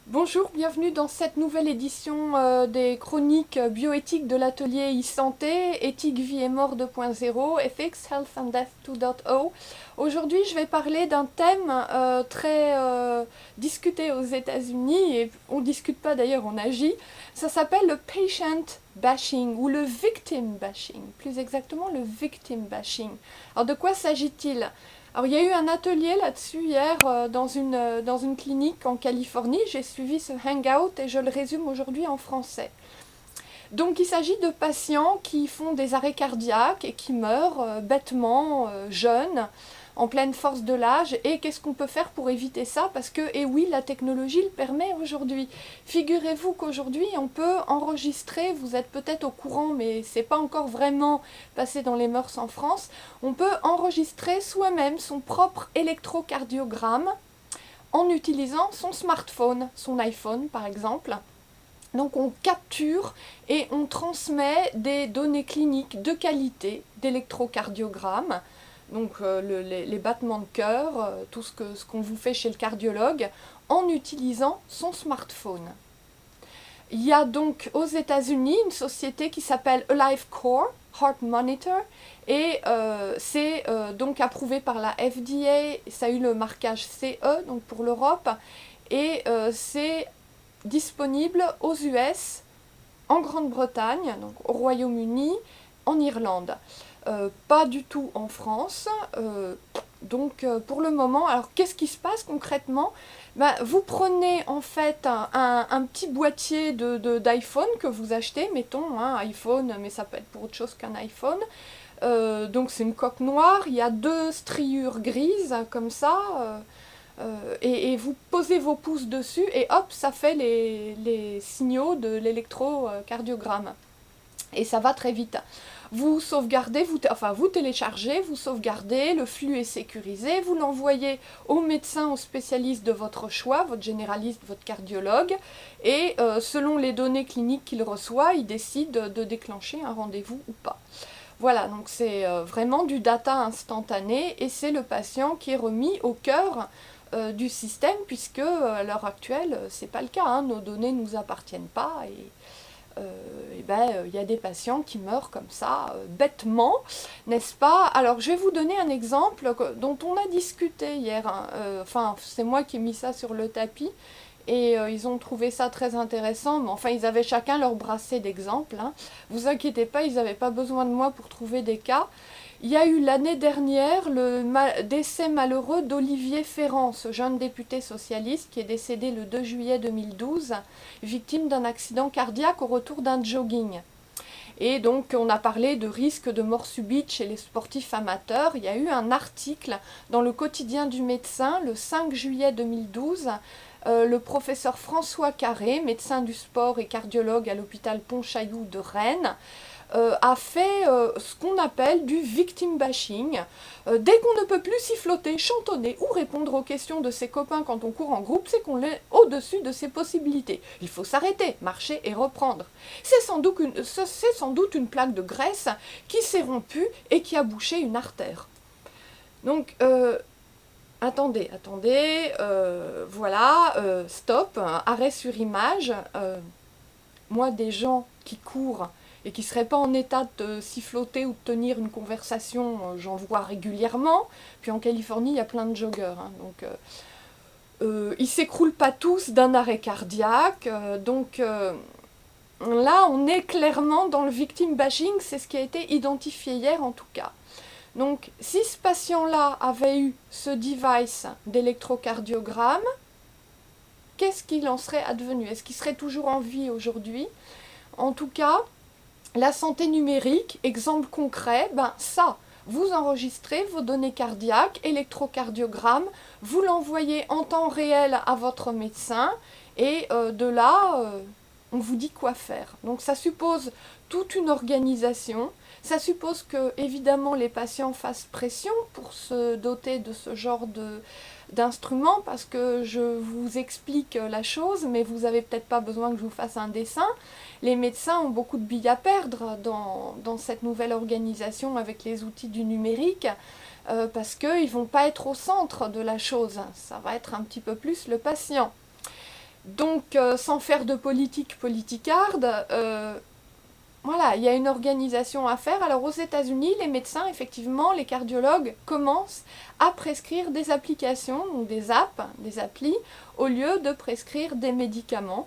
Bonjour, bienvenue dans cette nouvelle édition des chroniques bioéthiques de l'atelier e-santé, éthique, vie et mort 2.0, Ethics, Health and Death 2.0. Aujourd'hui, je vais parler d'un thème très discuté aux États-Unis, et on ne discute pas d'ailleurs, on agit. Ça s'appelle le patient bashing ou le victim bashing, plus exactement le victim bashing. Alors de quoi s'agit-il ? Alors il y a eu un atelier là-dessus hier dans une clinique en Californie. J'ai suivi ce hangout et je le résume aujourd'hui en français. Donc il s'agit de patients qui font des arrêts cardiaques et qui meurent bêtement, jeunes, en pleine force de l'âge. Et qu'est-ce qu'on peut faire pour éviter ça? Parce que, et oui, la technologie le permet aujourd'hui. Figurez-vous qu'aujourd'hui, on peut enregistrer, vous êtes peut-être au courant, mais c'est pas encore vraiment passé dans les mœurs en France, on peut enregistrer soi-même son propre électrocardiogramme en utilisant son smartphone, son iPhone par exemple. Donc on capture et on transmet des données cliniques de qualité d'électrocardiogramme, donc les battements de cœur, tout ce qu'on vous fait chez le cardiologue, en utilisant son smartphone. Il y a donc aux États-Unis une société qui s'appelle AliveCor, Heart Monitor, et c'est donc approuvé par la FDA, ça a eu le marquage CE, donc pour l'Europe, et c'est disponible aux US, en Grande-Bretagne, donc au Royaume-Uni, en Irlande. Pas du tout en France. Donc pour le moment, alors qu'est-ce qui se passe concrètement? Vous prenez en fait un petit boîtier d'iPhone que vous achetez, mettons un iPhone, mais ça peut être pour autre chose qu'un iPhone. Donc c'est une coque noire, il y a deux striures grises comme ça. Et vous posez vos pouces dessus et hop, ça fait les signaux de l'électrocardiogramme. Et ça va très vite. Vous sauvegardez, vous téléchargez, vous sauvegardez, le flux est sécurisé, vous l'envoyez au médecin, au spécialiste de votre choix, votre généraliste, votre cardiologue, et selon les données cliniques qu'il reçoit, il décide de déclencher un rendez-vous ou pas. Voilà, donc c'est vraiment du data instantané et c'est le patient qui est remis au cœur du système puisque à l'heure actuelle, c'est pas le cas, hein, nos données ne nous appartiennent pas et y a des patients qui meurent comme ça, bêtement, n'est-ce pas? Alors je vais vous donner un exemple dont on a discuté hier, hein. Enfin c'est moi qui ai mis ça sur le tapis. Et ils ont trouvé ça très intéressant, mais enfin ils avaient chacun leur brassée d'exemples, hein. Vous inquiétez pas, ils n'avaient pas besoin de moi pour trouver des cas. Il y a eu l'année dernière le décès malheureux d'Olivier Ferrand, ce jeune député socialiste qui est décédé le 2 juillet 2012, victime d'un accident cardiaque au retour d'un jogging. Et donc on a parlé de risque de mort subite chez les sportifs amateurs. Il y a eu un article dans le quotidien du médecin le 5 juillet 2012. Le professeur François Carré, médecin du sport et cardiologue à l'hôpital Pontchaillou de Rennes, a fait ce qu'on appelle du victim bashing. Dès qu'on ne peut plus siffloter, chantonner ou répondre aux questions de ses copains quand on court en groupe, c'est qu'on est au-dessus de ses possibilités. Il faut s'arrêter, marcher et reprendre. C'est sans doute une plaque de graisse qui s'est rompue et qui a bouché une artère. Donc, attendez, voilà, stop, arrêt sur image. Moi, des gens qui courent et qui ne seraient pas en état de siffloter ou de tenir une conversation, j'en vois régulièrement. Puis en Californie, il y a plein de joggeurs, hein, donc ils ne s'écroulent pas tous d'un arrêt cardiaque. Là, on est clairement dans le victim bashing, c'est ce qui a été identifié hier en tout cas. Donc, si ce patient-là avait eu ce device d'électrocardiogramme, qu'est-ce qu'il en serait advenu? Est-ce qu'il serait toujours en vie aujourd'hui? En tout cas, la santé numérique, exemple concret, ça, vous enregistrez vos données cardiaques, électrocardiogramme, vous l'envoyez en temps réel à votre médecin et de là, on vous dit quoi faire. Donc ça suppose toute une organisation, ça suppose que évidemment les patients fassent pression pour se doter de ce genre d'instruments parce que je vous explique la chose, mais vous n'avez peut-être pas besoin que je vous fasse un dessin. Les médecins ont beaucoup de billes à perdre dans cette nouvelle organisation avec les outils du numérique parce qu'ils ne vont pas être au centre de la chose. Ça va être un petit peu plus le patient. Donc, sans faire de politique politicarde, voilà, il y a une organisation à faire. Alors aux États-Unis, les médecins, effectivement, les cardiologues commencent à prescrire des applications, donc des apps, des applis, au lieu de prescrire des médicaments.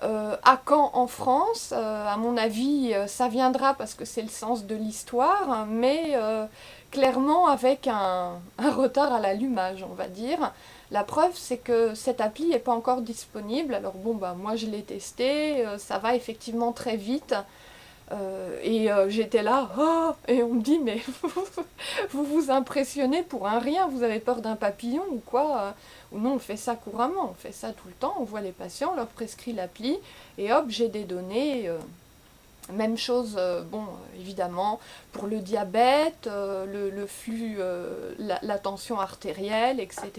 À quand en France, à mon avis, ça viendra parce que c'est le sens de l'histoire, mais clairement avec un retard à l'allumage, on va dire. La preuve, c'est que cette appli n'est pas encore disponible. Alors bon, bah moi je l'ai testé, ça va effectivement très vite. J'étais là, oh, et on me dit, mais vous vous impressionnez pour un rien, vous avez peur d'un papillon ou quoi? Ou non, on fait ça couramment, on fait ça tout le temps, on voit les patients, on leur prescrit l'appli, et hop, j'ai des données. Même chose, bon, évidemment, pour le diabète, le flux, la tension artérielle, etc.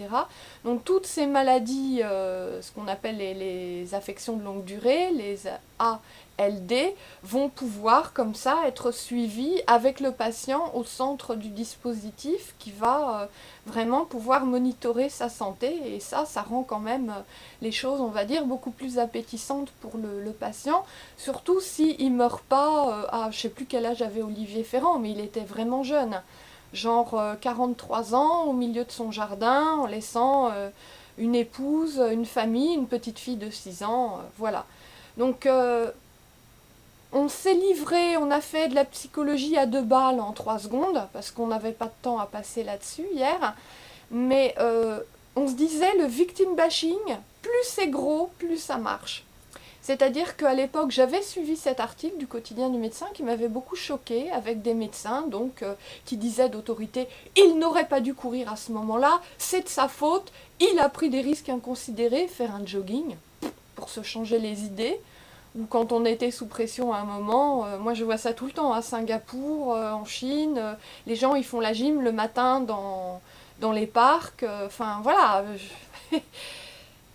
Donc toutes ces maladies, ce qu'on appelle les affections de longue durée, les ALD, vont pouvoir comme ça être suivies avec le patient au centre du dispositif qui va vraiment pouvoir monitorer sa santé. Et ça rend quand même les choses, on va dire, beaucoup plus appétissantes pour le patient. Surtout s'il ne meurt pas, je ne sais plus quel âge avait Olivier Ferrand, mais il était vraiment jeune. Genre 43 ans, au milieu de son jardin, en laissant une épouse, une famille, une petite fille de 6 ans, voilà. Donc on s'est livré, on a fait de la psychologie à 2 balles en 3 secondes, parce qu'on n'avait pas de temps à passer là-dessus hier. Mais on se disait, le victim bashing, plus c'est gros, plus ça marche. C'est-à-dire qu'à l'époque, j'avais suivi cet article du quotidien du médecin qui m'avait beaucoup choquée, avec des médecins donc qui disaient d'autorité, il n'aurait pas dû courir à ce moment-là, c'est de sa faute, il a pris des risques inconsidérés, faire un jogging pour se changer les idées. Ou quand on était sous pression à un moment, moi je vois ça tout le temps, à Singapour, en Chine, les gens ils font la gym le matin dans les parcs, enfin voilà.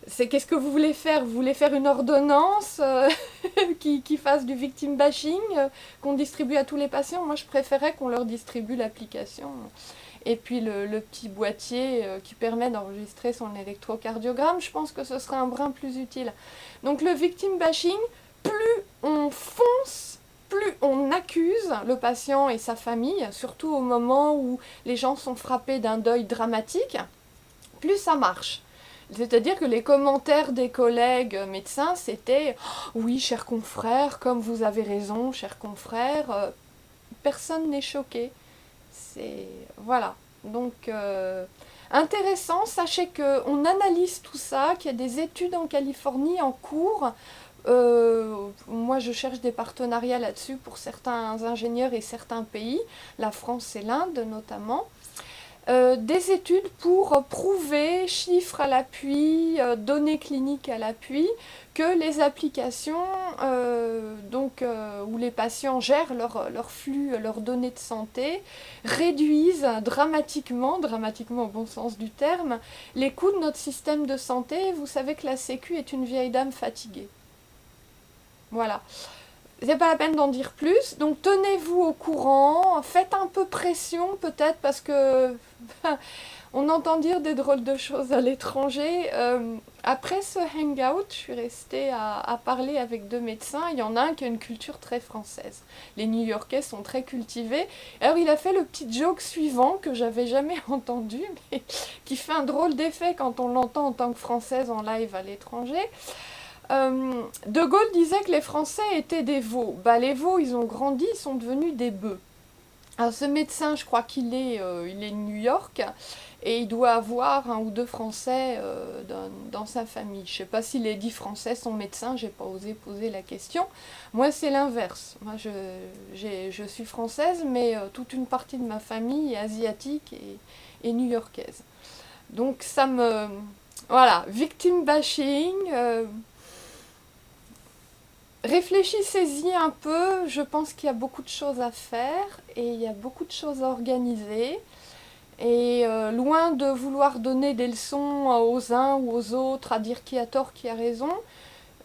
C'est qu'est-ce que vous voulez faire? Vous voulez faire une ordonnance qui fasse du victim bashing, qu'on distribue à tous les patients? Moi je préférais qu'on leur distribue l'application. Et puis le petit boîtier qui permet d'enregistrer son électrocardiogramme, je pense que ce serait un brin plus utile. Donc le victim bashing, plus on fonce, plus on accuse le patient et sa famille, surtout au moment où les gens sont frappés d'un deuil dramatique, plus ça marche. C'est-à-dire que les commentaires des collègues médecins, c'était « Oui, cher confrère, comme vous avez raison, cher confrère, personne n'est choqué. » C'est... Voilà. Donc, intéressant, sachez qu'on analyse tout ça, qu'il y a des études en Californie en cours. Moi, je cherche des partenariats là-dessus pour certains ingénieurs et certains pays, la France et l'Inde notamment. Des études pour prouver, chiffres à l'appui, données cliniques à l'appui, que les applications où les patients gèrent leur flux, leurs données de santé, réduisent dramatiquement au bon sens du terme, les coûts de notre système de santé. Vous savez que la Sécu est une vieille dame fatiguée. Voilà. C'est pas la peine d'en dire plus, donc tenez-vous au courant, faites un peu pression peut-être parce que on entend dire des drôles de choses à l'étranger. Après ce hangout, je suis restée à parler avec 2 médecins. Il y en a un qui a une culture très française. Les New-Yorkais sont très cultivés. Alors il a fait le petit joke suivant que j'avais jamais entendu, mais qui fait un drôle d'effet quand on l'entend en tant que Française en live à l'étranger. De Gaulle disait que les Français étaient des veaux. Bah, les veaux, ils ont grandi, ils sont devenus des bœufs. Alors ce médecin, je crois qu'il est de New York, et il doit avoir 1 ou 2 Français dans sa famille. Je ne sais pas si les 10 Français sont médecins, j'ai pas osé poser la question. Moi, c'est l'inverse. Moi, je suis française, mais toute une partie de ma famille est asiatique et new-yorkaise. Donc ça me... Voilà, victim bashing... Réfléchissez-y un peu, je pense qu'il y a beaucoup de choses à faire et il y a beaucoup de choses à organiser. Et loin de vouloir donner des leçons aux uns ou aux autres, à dire qui a tort, qui a raison,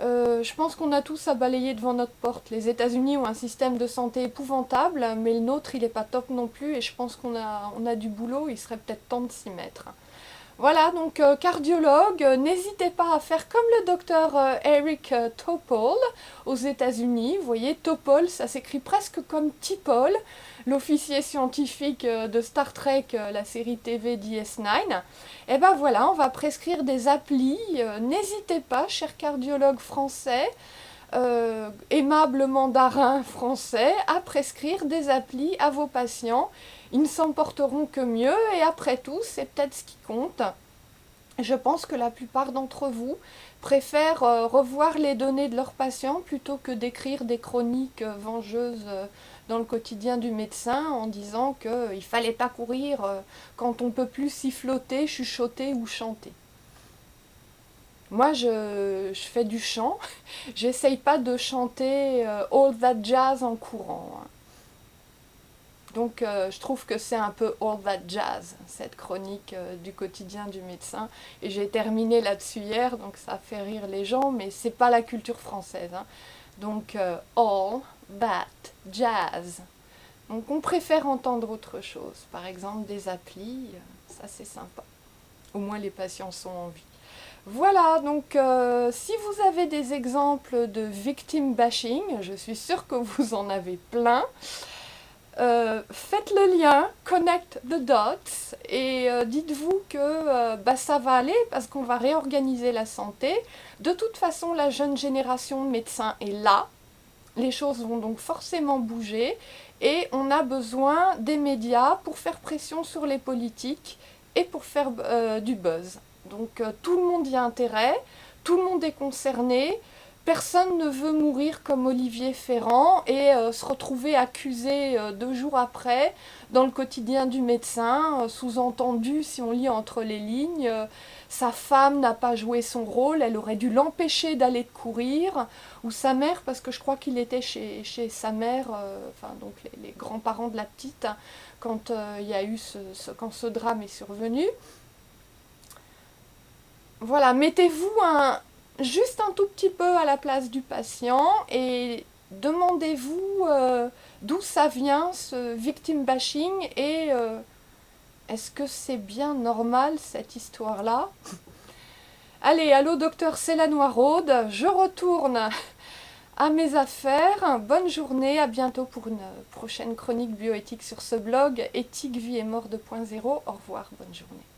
je pense qu'on a tous à balayer devant notre porte. Les États-Unis ont un système de santé épouvantable, mais le nôtre, il n'est pas top non plus et je pense qu'on a du boulot, il serait peut-être temps de s'y mettre. Voilà, donc cardiologue, n'hésitez pas à faire comme le docteur Eric Topol aux États-Unis. Vous voyez, Topol, ça s'écrit presque comme T'Pol, l'officier scientifique de Star Trek, la série TV DS9. Et ben voilà, on va prescrire des applis. N'hésitez pas, chers cardiologues français, aimable mandarin français, à prescrire des applis à vos patients. Ils ne s'en porteront que mieux et après tout, c'est peut-être ce qui compte. Je pense que la plupart d'entre vous préfèrent revoir les données de leurs patients plutôt que d'écrire des chroniques vengeuses dans le quotidien du médecin en disant qu'il ne fallait pas courir quand on peut plus siffloter, chuchoter ou chanter. Moi, je fais du chant. J'essaye pas de chanter All That Jazz en courant, hein. Donc, je trouve que c'est un peu All That Jazz, cette chronique du quotidien du médecin. Et j'ai terminé là-dessus hier, donc ça fait rire les gens, mais c'est pas la culture française, hein. Donc, All That Jazz. Donc, on préfère entendre autre chose. Par exemple, des applis, ça c'est sympa. Au moins, les patients sont en vie. Voilà, donc si vous avez des exemples de victim bashing, je suis sûre que vous en avez plein, faites le lien, connect the dots, et dites-vous que ça va aller parce qu'on va réorganiser la santé. De toute façon, la jeune génération de médecins est là, les choses vont donc forcément bouger, et on a besoin des médias pour faire pression sur les politiques et pour faire du buzz. Donc tout le monde y a intérêt, tout le monde est concerné, personne ne veut mourir comme Olivier Ferrand et se retrouver accusé 2 jours après dans le quotidien du médecin, sous-entendu si on lit entre les lignes, sa femme n'a pas joué son rôle, elle aurait dû l'empêcher d'aller courir, ou sa mère, parce que je crois qu'il était chez sa mère, enfin donc les grands-parents de la petite, hein, quand il y a eu quand ce drame est survenu. Voilà, mettez-vous juste un tout petit peu à la place du patient et demandez-vous d'où ça vient ce victim bashing et est-ce que c'est bien normal cette histoire-là? Allez, allô docteur Céla Noiraude, je retourne à mes affaires. Bonne journée, à bientôt pour une prochaine chronique bioéthique sur ce blog éthique vie et mort 2.0. Au revoir, bonne journée.